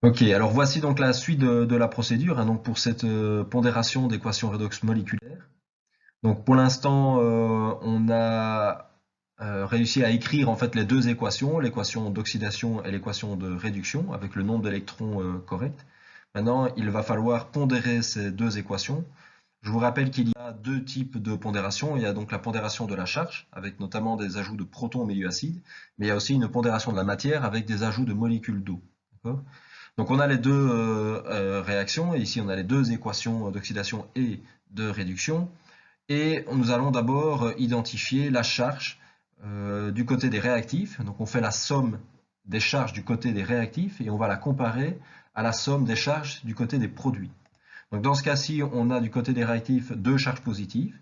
Ok, alors voici donc la suite de la procédure, hein, donc pour cette pondération d'équations redox moléculaires. Donc pour l'instant, on a réussi à écrire en fait les deux équations, l'équation d'oxydation et l'équation de réduction, avec le nombre d'électrons correct. Maintenant, il va falloir pondérer ces deux équations. Je vous rappelle qu'il y a deux types de pondération. Il y a donc la pondération de la charge, avec notamment des ajouts de protons au milieu acide, mais il y a aussi une pondération de la matière avec des ajouts de molécules d'eau. Donc on a les deux réactions, et ici on a les deux équations d'oxydation et de réduction. Et nous allons d'abord identifier la charge du côté des réactifs. Donc on fait la somme des charges du côté des réactifs et on va la comparer à la somme des charges du côté des produits. Donc dans ce cas-ci, on a du côté des réactifs deux charges positives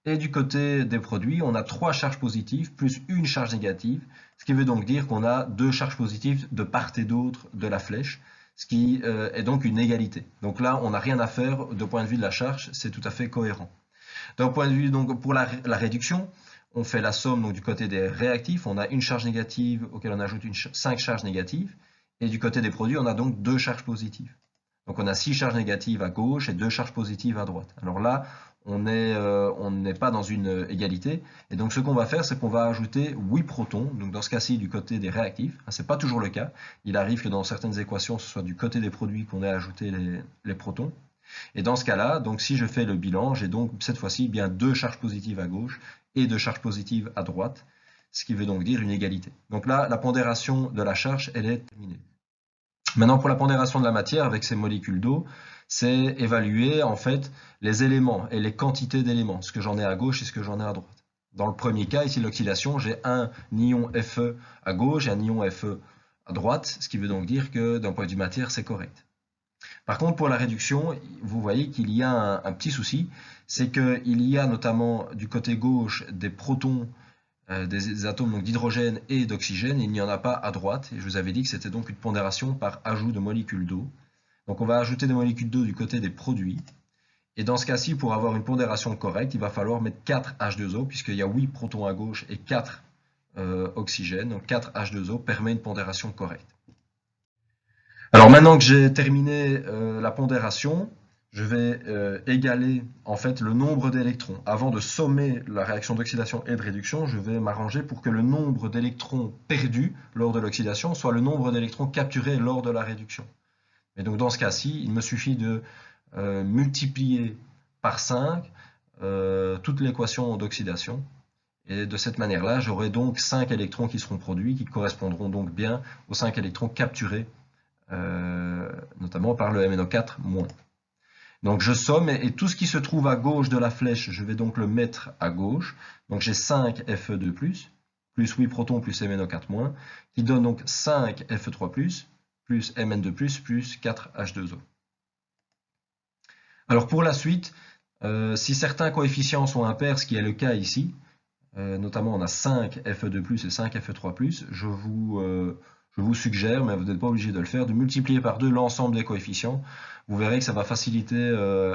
et du côté des produits, on a trois charges positives plus une charge négative, ce qui veut donc dire qu'on a deux charges positives de part et d'autre de la flèche, ce qui est donc une égalité. Donc là, on n'a rien à faire de point de vue de la charge, c'est tout à fait cohérent. D'un point de vue donc pour la réduction, on fait la somme donc, du côté des réactifs, on a une charge négative auquel on ajoute 5 charges négatives, et du côté des produits, on a donc deux charges positives. Donc on a 6 charges négatives à gauche et 2 charges positives à droite. Alors là, on n'est pas dans une égalité, et donc ce qu'on va faire, c'est qu'on va ajouter 8 protons, donc dans ce cas-ci du côté des réactifs. Ce n'est pas toujours le cas, il arrive que dans certaines équations, ce soit du côté des produits qu'on ait ajouté les protons. Et dans ce cas-là, donc si je fais le bilan, j'ai donc cette fois-ci bien deux charges positives à gauche et deux charges positives à droite, ce qui veut donc dire une égalité. Donc là, la pondération de la charge, elle est terminée. Maintenant, pour la pondération de la matière avec ces molécules d'eau, c'est évaluer en fait les éléments et les quantités d'éléments, ce que j'en ai à gauche et ce que j'en ai à droite. Dans le premier cas, ici l'oxydation, j'ai un ion Fe à gauche et un ion Fe à droite, ce qui veut donc dire que d'un point de vue matière, c'est correct. Par contre, pour la réduction, vous voyez qu'il y a un petit souci, c'est qu'il y a notamment du côté gauche des protons, des atomes d'hydrogène et d'oxygène, et il n'y en a pas à droite, et je vous avais dit que c'était donc une pondération par ajout de molécules d'eau. Donc on va ajouter des molécules d'eau du côté des produits, et dans ce cas-ci, pour avoir une pondération correcte, il va falloir mettre 4 H2O, puisqu'il y a 8 protons à gauche et 4 oxygènes, donc 4 H2O permet une pondération correcte. Alors maintenant que j'ai terminé la pondération, je vais égaler en fait le nombre d'électrons. Avant de sommer la réaction d'oxydation et de réduction, je vais m'arranger pour que le nombre d'électrons perdus lors de l'oxydation soit le nombre d'électrons capturés lors de la réduction. Et donc dans ce cas-ci, il me suffit de multiplier par 5 toute l'équation d'oxydation. Et de cette manière-là, j'aurai donc 5 électrons qui seront produits, qui correspondront donc bien aux 5 électrons capturés notamment par le MnO4-. Donc je somme et tout ce qui se trouve à gauche de la flèche, je vais donc le mettre à gauche. Donc j'ai 5 Fe2+, plus 8 protons plus MnO4-, qui donne donc 5 Fe3+, plus Mn2+, plus 4 H2O. Alors pour la suite, si certains coefficients sont impairs, ce qui est le cas ici, notamment on a 5 Fe2+, et 5 Fe3+, je vous suggère, mais vous n'êtes pas obligé de le faire, de multiplier par 2 l'ensemble des coefficients. Vous verrez que ça va faciliter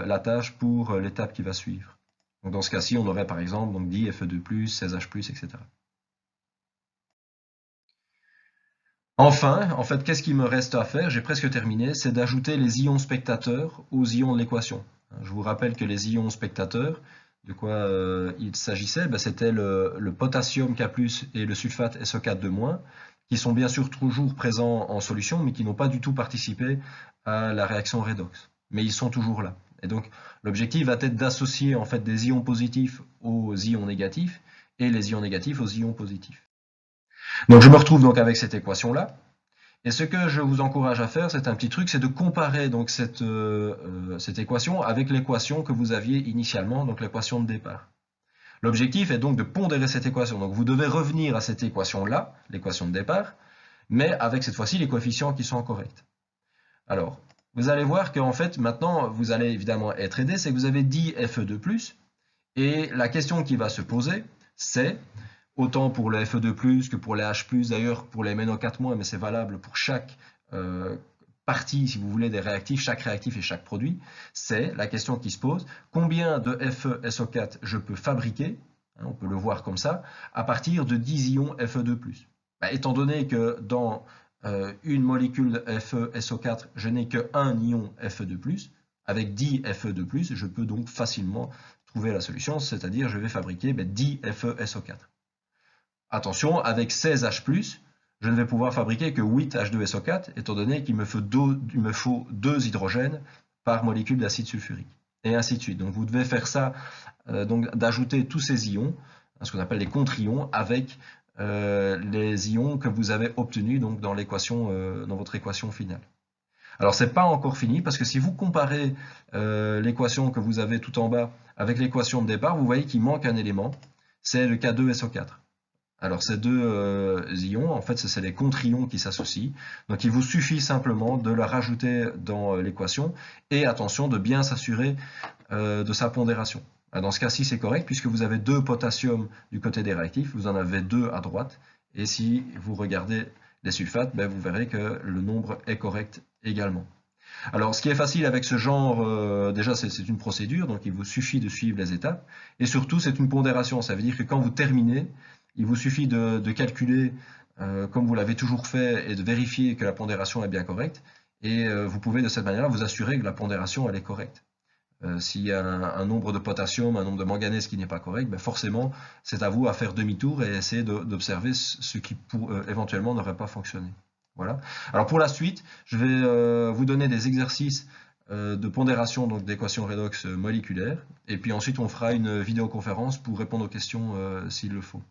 la tâche pour l'étape qui va suivre. Donc dans ce cas-ci, on aurait par exemple donc 10 Fe2+, 16H+, etc. Enfin, en fait, qu'est-ce qu'il me reste à faire? J'ai presque terminé, c'est d'ajouter les ions spectateurs aux ions de l'équation. Je vous rappelle que les ions spectateurs, de quoi il s'agissait, c'était le potassium K+, et le sulfate SO4 qui sont bien sûr toujours présents en solution, mais qui n'ont pas du tout participé à la réaction redox. Mais ils sont toujours là. Et donc, l'objectif va être d'associer en fait des ions positifs aux ions négatifs et les ions négatifs aux ions positifs. Donc, je me retrouve donc avec cette équation-là. Et ce que je vous encourage à faire, c'est un petit truc, c'est de comparer donc cette équation avec l'équation que vous aviez initialement, donc l'équation de départ. L'objectif est donc de pondérer cette équation. Donc vous devez revenir à cette équation-là, l'équation de départ, mais avec cette fois-ci les coefficients qui sont corrects. Alors, vous allez voir qu'en fait, maintenant, vous allez évidemment être aidé, c'est que vous avez 10 Fe2+, et la question qui va se poser, c'est, autant pour le Fe2+, que pour les H+, d'ailleurs pour les MnO4-, mais c'est valable pour chaque partie, si vous voulez, des réactifs, chaque réactif et chaque produit, c'est la question qui se pose, combien de FeSO4 je peux fabriquer, hein, on peut le voir comme ça, à partir de 10 ions Fe2+. Étant donné que dans une molécule FeSO4, je n'ai qu'un ion Fe2+, avec 10 Fe2+, je peux donc facilement trouver la solution, c'est-à-dire je vais fabriquer 10 FeSO4. Attention, avec 16 H+, je ne vais pouvoir fabriquer que 8 H2SO4, étant donné qu'il me faut 2 hydrogènes par molécule d'acide sulfurique, et ainsi de suite. Donc vous devez faire ça, d'ajouter tous ces ions, ce qu'on appelle les contre-ions, avec les ions que vous avez obtenus donc, dans votre équation finale. Alors c'est pas encore fini, parce que si vous comparez l'équation que vous avez tout en bas avec l'équation de départ, vous voyez qu'il manque un élément, c'est le K2SO4. Alors ces deux ions, en fait, c'est les contre-ions qui s'associent. Donc il vous suffit simplement de la rajouter dans l'équation et attention de bien s'assurer de sa pondération. Dans ce cas-ci, c'est correct puisque vous avez 2 potassium du côté des réactifs, vous en avez 2 à droite. Et si vous regardez les sulfates, vous verrez que le nombre est correct également. Alors, ce qui est facile avec ce genre, déjà, c'est une procédure, donc il vous suffit de suivre les étapes. Et surtout, c'est une pondération. Ça veut dire que quand vous terminez, il vous suffit de calculer comme vous l'avez toujours fait et de vérifier que la pondération est bien correcte. Et vous pouvez de cette manière-là vous assurer que la pondération elle est correcte. S'il y a un nombre de potassium, un nombre de manganèse qui n'est pas correct, forcément, c'est à vous à faire demi-tour et essayer d'observer ce qui éventuellement n'aurait pas fonctionné. Voilà. Alors pour la suite, je vais vous donner des exercices de pondération d'équations redox moléculaires, et puis ensuite on fera une vidéoconférence pour répondre aux questions s'il le faut.